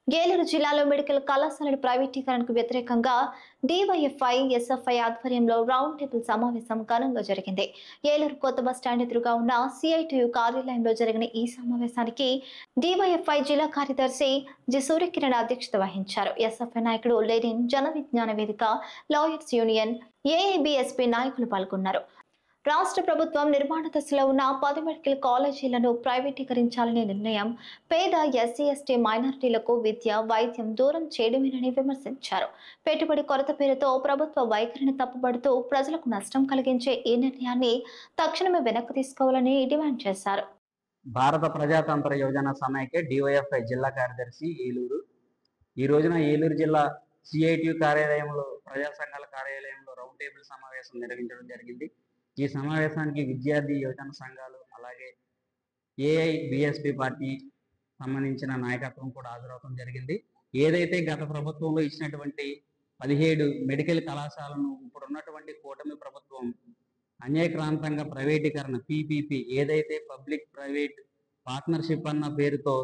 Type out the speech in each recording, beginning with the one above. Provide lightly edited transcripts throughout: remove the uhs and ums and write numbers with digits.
ఏలూరు జిల్లాలో మెడికల్ కళాశాలల ప్రైవేటీకరణకు వ్యతిరేకంగా డీవైఎఫ్ఐ, ఎస్ఎఫ్ఐ ఆధ్వర్యంలో రౌండ్ టేబుల్ సమావేశం ఘనంగా జరిగింది. ఏలూరు కొత్త బస్టాండ్ ఎదురుగా ఉన్న సిఐటియు కార్యాలయంలో జరిగిన ఈ సమావేశానికి డీవైఎఫ్ఐ జిల్లా కార్యదర్శి జి సూర్యకిరణ్ అధ్యక్షత వహించారు. ఎస్ఎఫ్ఐ నాయకుడు లెనిన్, జన విజ్ఞాన వేదిక, లాయర్స్ యూనియన్, ఏఐబిఎస్పీ నాయకులు పాల్గొన్నారు. రాష్ట్ర ప్రభుత్వం నిర్మాణ దశలో ఉన్న 10 మెడికల్ కాలేజీలను ప్రైవేటీకరించాలనే నిర్ణయం పేద ఎస్సీ, ఎస్టీ, మైనారిటీలకు విద్య, వైద్యం దూరం చేయడమేనని విమర్శించారు. పెట్టుబడి కొరత పేరుతో ప్రభుత్వ వైఖరిని తప్పుపడుతూ ప్రజలకు నష్టం కలిగించే ఈ నిర్ణయాన్ని తక్షణమే వెనక్కి తీసుకోవాలని డిమాండ్ చేశారు. భారత ప్రజాతంత్ర యోజన సమైక్య డివైఎఫ్ఐ జిల్లా కార్యదర్శి ఏలూరు. ఈ రోజున ఏలూరు జిల్లా సిఐటియు కార్యాలయంలో, ప్రజా సంఘాల కార్యాలయంలో రౌండ్ టేబుల్ సమావేశం నిర్వహించడం జరిగింది. ఈ సమావేశానికి విద్యార్థి యువజన సంఘాలు, అలాగే ఏఐబిఎస్పి పార్టీ సంబంధించిన నాయకత్వం కూడా హాజరవడం జరిగింది. ఏదైతే గత ప్రభుత్వంలో ఇచ్చినటువంటి 17 మెడికల్ కళాశాలను ఇప్పుడు ఉన్నటువంటి కూటమి ప్రభుత్వం అన్యాయక్రాంతంగా ప్రైవేటీకరణ పీపీపీ, ఏదైతే పబ్లిక్ ప్రైవేట్ పార్ట్నర్షిప్ అన్న పేరుతో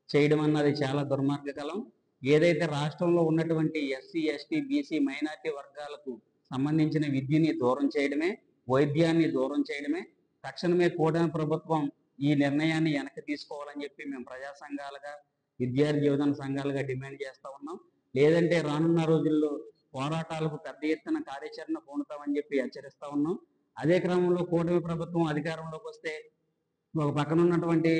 చేయడం అన్నది చాలా దుర్మార్గకరం. ఏదైతే రాష్ట్రంలో ఉన్నటువంటి ఎస్సీ, ఎస్టీ, బీసీ, మైనార్టీ వర్గాలకు సంబంధించిన విద్యని దూరం చేయడమే, వైద్యాన్ని దూరం చేయడమే. తక్షణమే కూటమి ప్రభుత్వం ఈ నిర్ణయాన్ని వెనక్కి తీసుకోవాలని చెప్పి మేము ప్రజా సంఘాలుగా, విద్యార్థి యువజన సంఘాలుగా డిమాండ్ చేస్తా ఉన్నాం. లేదంటే రానున్న రోజుల్లో పోరాటాలకు పెద్ద ఎత్తున కార్యాచరణ పూనుతామని చెప్పి హెచ్చరిస్తా ఉన్నాం. అదే క్రమంలో కూటమి ప్రభుత్వం అధికారంలోకి వస్తే ఒక పక్కన ఉన్నటువంటి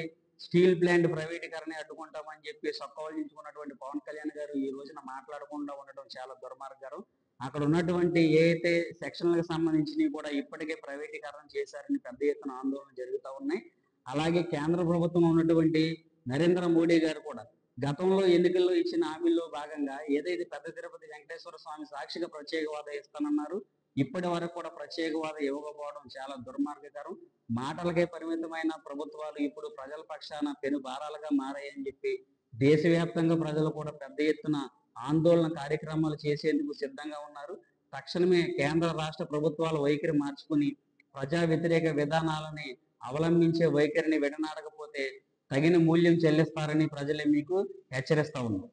స్టీల్ ప్లాంట్ ప్రైవేటీకరణ అడ్డుకుంటామని చెప్పి సొక్కవలించుకున్నటువంటి పవన్ కళ్యాణ్ గారు ఈ రోజున మాట్లాడకుండా ఉండడం చాలా దుర్మార్గం. అక్కడ ఉన్నటువంటి ఏదైతే సెక్షన్లకు సంబంధించినవి కూడా ఇప్పటికే ప్రైవేటీకరణ చేశారని పెద్ద ఎత్తున ఆందోళన జరుగుతూ ఉన్నాయి. అలాగే కేంద్ర ప్రభుత్వం ఉన్నటువంటి నరేంద్ర మోడీ గారు కూడా గతంలో ఎన్నికల్లో ఇచ్చిన హామీల్లో భాగంగా ఏదైతే పెద్ద తిరుపతి వెంకటేశ్వర స్వామి సాక్షిగా ప్రత్యేక హోదా ఇస్తానన్నారు, ఇప్పటి వరకు కూడా ప్రత్యేక హోదా ఇవ్వకపోవడం చాలా దుర్మార్గకరం. మాటలకే పరిమితమైన ప్రభుత్వాలు ఇప్పుడు ప్రజల పక్షాన పెను భారాలుగా మారాయని చెప్పి దేశవ్యాప్తంగా ప్రజలు కూడా పెద్ద ఎత్తున ఆందోళన కార్యక్రమాలు చేసేందుకు సిద్ధంగా ఉన్నారు. తక్షణమే కేంద్ర రాష్ట్ర ప్రభుత్వాల వైఖరి మార్చుకుని ప్రజా వ్యతిరేక విధానాలని అవలంబించే వైఖరిని విడనాడకపోతే తగిన మూల్యం చెల్లిస్తారని ప్రజలే మీకు హెచ్చరిస్తా ఉన్నారు.